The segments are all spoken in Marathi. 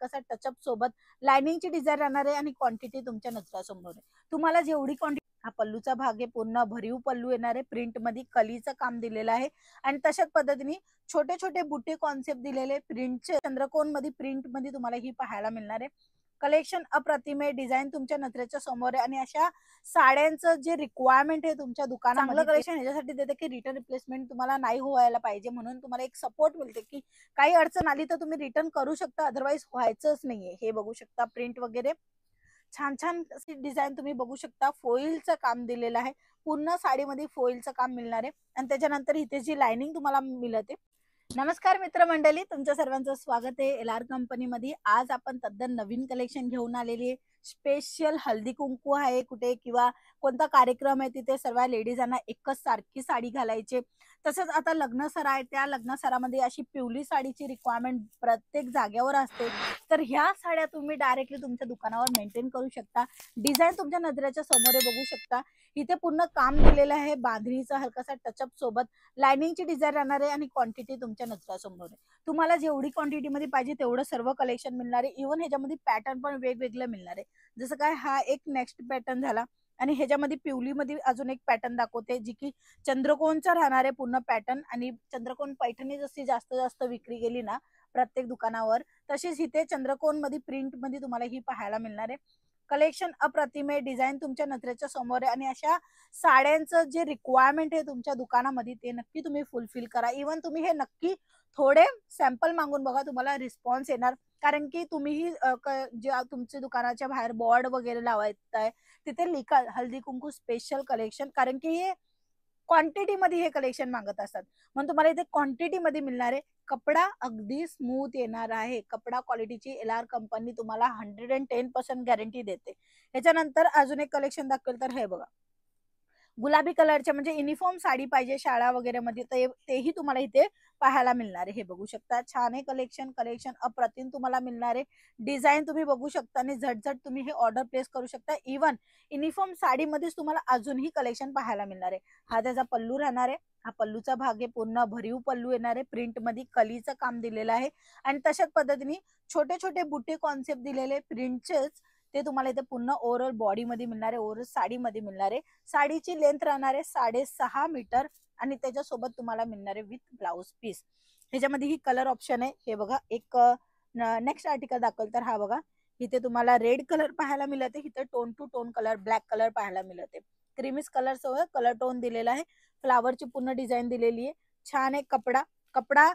हलकासा टचअप सोबत लाइनिंगची डिझाईन राहणार आहे आणि क्वांटिटी तुमच्या नजरासमोर आहे। तुम्हाला जेवढी क्वांटिटी, हा पल्लूचा भाग आहे, पूर्ण भरीव पल्लू येणार आहे, प्रिंट मध्ये कलीचं काम दिलेलं आहे आणि तशाच पद्धतीने छोटे छोटे बुटे कॉन्सेप्ट दिलेले प्रिंटचे चंद्रकोन मध्ये प्रिंट मध्ये तुम्हाला ही पाहायला मिळणार आहे। कलेक्शन अप्रतिम आहे, डिझाईन तुमच्या नजरेच्या समोर आहे आणि अशा साड्यांचं जे रिक्वायरमेंट आहे तुमच्या दुकानामध्ये चांगलं कलेक्शन ह्याच्यासाठी देते की रिटर्न रिप्लेसमेंट तुम्हाला नाही व्हायला पाहिजे, म्हणून तुम्हाला एक सपोर्ट मिळते की काही अडचण आली तर तुम्ही रिटर्न करू शकता, अदरवाइज व्हायचंच नाहीये। हे बघू शकता प्रिंट वगैरे छान छान डिझाईन तुम्ही बघू शकता, फोइलचं काम दिलेलं आहे, पूर्ण साडीमध्ये फोइलचं काम मिळणार आहे आणि त्याच्यानंतर इथे जी लाइनिंग तुम्हाला मिळते। नमस्कार मित्रमंडळी, तुमच्या सर्वांचं स्वागत आहे एलआर कंपनीमध्ये। आज आपण तद्दन नवीन कलेक्शन घेऊन आलेली आहे। स्पेशल हल्दी कुंकू आहे कुठे किंवा कोणता कार्यक्रम आहे तिथे सर्व लेडीजांना एकच सारखी साडी घालायची, तसंच आता लग्नसरा आहे, त्या लग्नसरामध्ये अशी पिवळी साडीची रिक्वायरमेंट प्रत्येक जागेवर असते, तर ह्या साड्या तुम्ही डायरेक्टली तुमच्या दुकानावर मेंटेन करू शकता। डिझाईन तुमच्या नजरेच्या समोर बघू शकता, इथे पूर्ण काम दिलेलं आहे, बांधणीचा हलकासा टचअप सोबत लाइनिंगची डिझाईन राहणार आहे आणि क्वांटिटी तुमच्या नजरासमोर आहे। तुम्हाला जेवढी क्वांटिटी मध्ये पाहिजे तेवढं सर्व कलेक्शन मिळणार आहे। इव्हन ह्याच्यामध्ये पॅटर्न पण वेगवेगळे मिळणार आहे, जसं काय हा एक नेक्स्ट पॅटर्न झाला आणि ह्याच्यामध्ये पिवली मध्ये अजून एक पॅटर्न दाखवते जी की चंद्रकोनचा राहणार आहे पूर्ण पॅटर्न। आणि चंद्रकोन पैठणी जशी जास्त जास्त विक्री गेली ना प्रत्येक दुकानावर, तशीच इथे चंद्रकोन मध्ये प्रिंट मध्ये तुम्हाला ही पाहायला मिळणार आहे। कलेक्शन अप्रतिम आहे, डिझाईन तुमच्या नजरेच्या समोर आहे आणि अशा साड्यांचं जे रिक्वायरमेंट आहे तुमच्या दुकानामध्ये ते नक्की तुम्ही फुलफिल करा। इव्हन तुम्ही हे नक्की थोडे सॅम्पल मागून बघा, तुम्हाला रिस्पॉन्स येणार, कारण की तुम्ही जे तुमच्या दुकानाच्या बाहेर बोर्ड वगैरे लावायचं आहे तिथे लिखा हल्दी कुंकू स्पेशल कलेक्शन, कारण की हे क्वांटिटी मध्ये हे कलेक्शन मागत असतात, म्हणून तुम्हाला इथे क्वांटिटी मध्ये मिळणार आहे। कपडा अगदी स्मूथ येणार आहे, कपडा क्वालिटीची एलआर कंपनी तुम्हाला 110% गॅरंटी देते। ह्याच्यानंतर अजून एक कलेक्शन दाखवेल तर हे बघा, गुलाबी कलरच्या म्हणजे युनिफॉर्म साडी पाहिजे शाळा वगैरे मध्ये तेही तुम्हाला इथे पाहायला मिळणार आहे। हे बघू शकता, छान आहे कलेक्शन, कलेक्शन अप्रतिम तुम्हाला मिळणार आहे। डिझाईन तुम्ही बघू शकता आणि झटझट तुम्ही हे ऑर्डर प्लेस करू शकता। इव्हन युनिफॉर्म साडीमध्येच तुम्हाला अजूनही कलेक्शन पाहायला मिळणार आहे। हा त्याचा पल्लू राहणार आहे, हा पल्लूचा भाग आहे, पूर्ण भरीव पल्लू येणार आहे, प्रिंट मध्ये कलीचं काम दिलेलं आहे आणि तशाच पद्धतीने छोटे छोटे बुटे कॉन्सेप्ट दिलेले प्रिंटचेच ते तुम्हाला इथे पूर्ण ओव्हरऑल बॉडी मध्ये मिळणार आहे, ओव्हरऑल साडी मध्ये मिळणार आहे। साडीची लेंथ राहणार आहे 6.5 मीटर आणि त्याच्यासोबत तुम्हाला मिळणार आहे विथ ब्लाउज पीस। ह्याच्यामध्ये ही कलर ऑप्शन आहे, हे बघा एक नेक्स्ट आर्टिकल दाखवल तर हा बघा, इथे तुम्हाला रेड कलर पाहायला मिळते, इथे tone to tone colour black colour पाहायला मिळते, क्रीमिश कलर सोबत कलर टोन दिलेला आहे, फ्लावरची पूर्ण डिझाईन दिलेली आहे, छान आहे। कपडा कपडा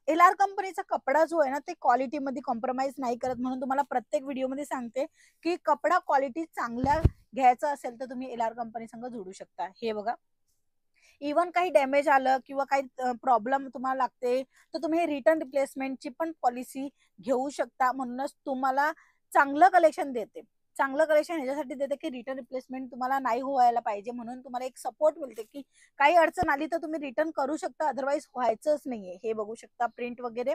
एलआर कंपनीचा कपडा जो आहे ना ते क्वालिटी मध्ये कॉम्प्रोमाइज नाही करत, म्हणून तुम्हाला प्रत्येक व्हिडिओ मध्ये सांगते की कपडा क्वालिटी चांगल्या घ्यायचं असेल तर तुम्ही एलआर कंपनी संग जोडू शकता। हे बघा, इव्हन काही डॅमेज आलं किंवा काही प्रॉब्लेम तुम्हाला लागते तर तुम्ही रिटर्न रिप्लेसमेंटची पण पॉलिसी घेऊ शकता, म्हणूनच तुम्हाला चांगलं कलेक्शन देते। चांगलं कलेक्शन ह्याच्यासाठी देते की रिटर्न रिप्लेसमेंट तुम्हाला नाही व्हायला पाहिजे, म्हणून तुम्हाला एक सपोर्ट मिळते की काही अडचण आली तर तुम्ही रिटर्न करू शकता, अदरवाइज व्हायचंच नाहीये। हे बघू शकता प्रिंट वगैरे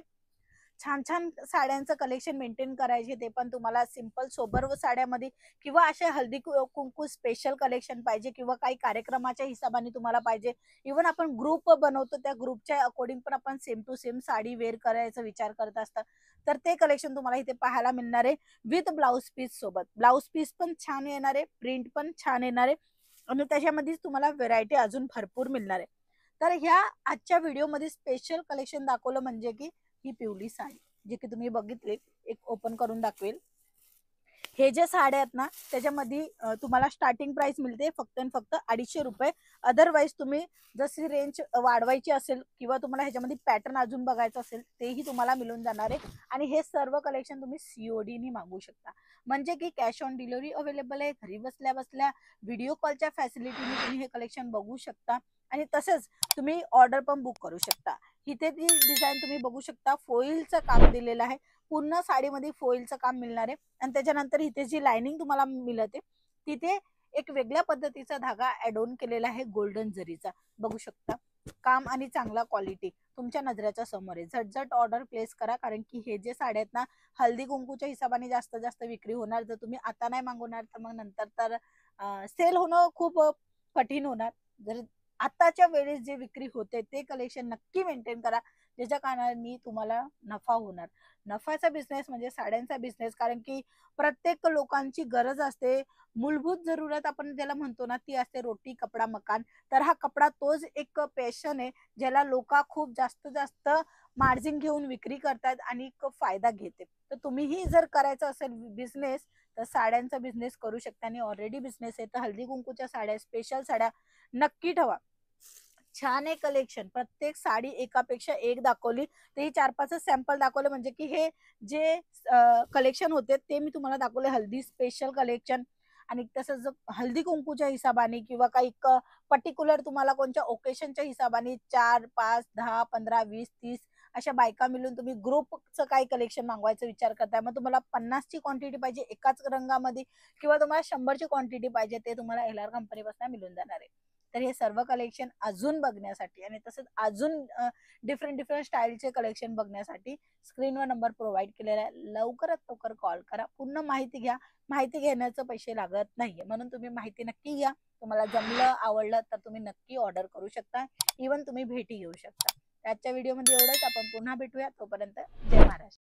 छान छान साड्यांचं कलेक्शन मेंटेन करायचे, ते पण तुम्हाला सिंपल सोबर साड्यामध्ये किंवा असे हल्दी कुंकू स्पेशल कलेक्शन पाहिजे किंवा काही कार्यक्रमाच्या हिशोबाने तुम्हाला पाहिजे, इव्हन आपण ग्रुप बनवतो त्या ग्रुपच्या अकॉर्डिंग पण आपण same to same sari wear करायचा विचार करत असतात, तर ते कलेक्शन तुम्हाला इथे पाहायला मिळणार आहे विथ ब्लाउज पीस सोबत। ब्लाउज पीस पण छान येणार आहे, प्रिंट पण छान येणार आहे आणि त्याच्यामध्ये तुम्हाला व्हेरायटी अजून भरपूर मिळणार आहे। तर ह्या आजच्या व्हिडिओमध्ये स्पेशल कलेक्शन दाखवलं म्हणजे की ही पिवळी साडी जी की तुम्ही बघितली, एक ओपन करून दाखवेल। हे जे साड्या आहेत ना त्याच्यामध्ये तुम्हाला स्टार्टिंग प्राइस मिळते फक्त आणि फक्त 250 रुपये, अदरवाइज तुम्ही जशी रेंज वाढवायची असेल किंवा तुम्हाला ह्याच्यामध्ये पॅटर्न अजून बघायचं असेल तेही तुम्हाला मिळून जाणार आहे आणि हे सर्व कलेक्शन तुम्ही सीओडी नी मागवू शकता, म्हणजे की कॅश ऑन डिलिव्हरी अवेलेबल आहे। घरी बसल्या बसल्या व्हिडिओ कॉलच्या फॅसिलिटीने तुम्ही हे कलेक्शन बघू शकता आणि तसंच तुम्ही ऑर्डर पण बुक करू शकता। इथे ती डिझाईन तुम्ही बघू शकता, फोइलचं काम दिलेलं आहे, पूर्ण साडीमध्ये फोइलचं काम मिळणार आहे आणि त्याच्यानंतर इथे जी लाइनिंग तुम्हाला मिळते तिथे एक वेगळ्या पद्धतीचा धागा ऍड ऑन केलेला आहे गोल्डन जरीचा, बघू शकता काम आणि चांगला क्वालिटी तुमच्या नजरेच्या समोर आहे। झटझट ऑर्डर प्लेस करा, कारण की हे जे साड्या आहेत ना हल्दी कुंकूच्या हिशोबाने जास्त जास्त विक्री होणार, जर तुम्ही आता नाही मागवणार तर मग नंतर तर सेल होणं खूप कठीण होणार। जर आताच्या वेळेस जे विक्री होते ते कलेक्शन नक्की मेंटेन करा, ज्याच्या कारणाने तुम्हाला नफा होणार. नफ्याचा बिझनेस म्हणजे साड्यांचा बिझनेस, कारण की प्रत्येक लोकांची गरज असते, मूलभूत जरूरत आपण ज्याला म्हणतो ना, ती असते रोटी कपडा मकान. तर हा कपडा तोच एक पॅशन आहे ज्याला लोक खूप जास्त जास्त मार्जिन घेऊन विक्री करतात आणि एक फायदा घेते. तर तुम्हीही जर करायचं असेल बिझनेस तर साड्यांचा बिझनेस करू शकता. आणि ऑलरेडी बिझनेस आहे तर हळदी कुंकूच्या साड्या, स्पेशल साड्या नक्की ठेवा. छान आहे कलेक्शन, प्रत्येक साडी एकापेक्षा एक दाखवली. ते ही 4-5 सॅम्पल दाखवले, म्हणजे की हे जे कलेक्शन होते ते मी तुम्हाला दाखवले हल्दी स्पेशल कलेक्शन. आणि तसंच हल्दी कुंकूच्या हिशोबाने किंवा काही पर्टिक्युलर तुम्हाला कोणत्या ओकेशनच्या हिशोबाने 4, 5, 10, 15, 20, 30 अशा बायका मिळून तुम्ही ग्रुपचं काही कलेक्शन मागवायचा विचार करताय, मग तुम्हाला 50ची क्वांटिटी पाहिजे एकाच रंगामध्ये किंवा तुम्हाला 100ची क्वांटिटी पाहिजे, ते तुम्हाला LR कंपनीपासून मिळून जाणार आहे. तर हे सर्व कलेक्शन अजून बघण्यासाठी आणि तसंच अजून डिफरंट डिफरंट स्टाईलचे कलेक्शन बघण्यासाठी स्क्रीनवर नंबर प्रोव्हाइड केलेला आहे. लवकरात लवकर कॉल करा, पूर्ण माहिती घ्या. माहिती घेण्याचे पैसे लागत नाहीये, म्हणून तुम्ही माहिती नक्की घ्या. तुम्हाला जमलं आवडलं तर तुम्ही नक्की ऑर्डर करू शकता, इवन तुम्ही भेटी घेऊ शकता. आजच्या व्हिडिओमध्ये एवढंच. आपण पुन्हा भेटूया, तोपर्यंत जय महाराष्ट्र.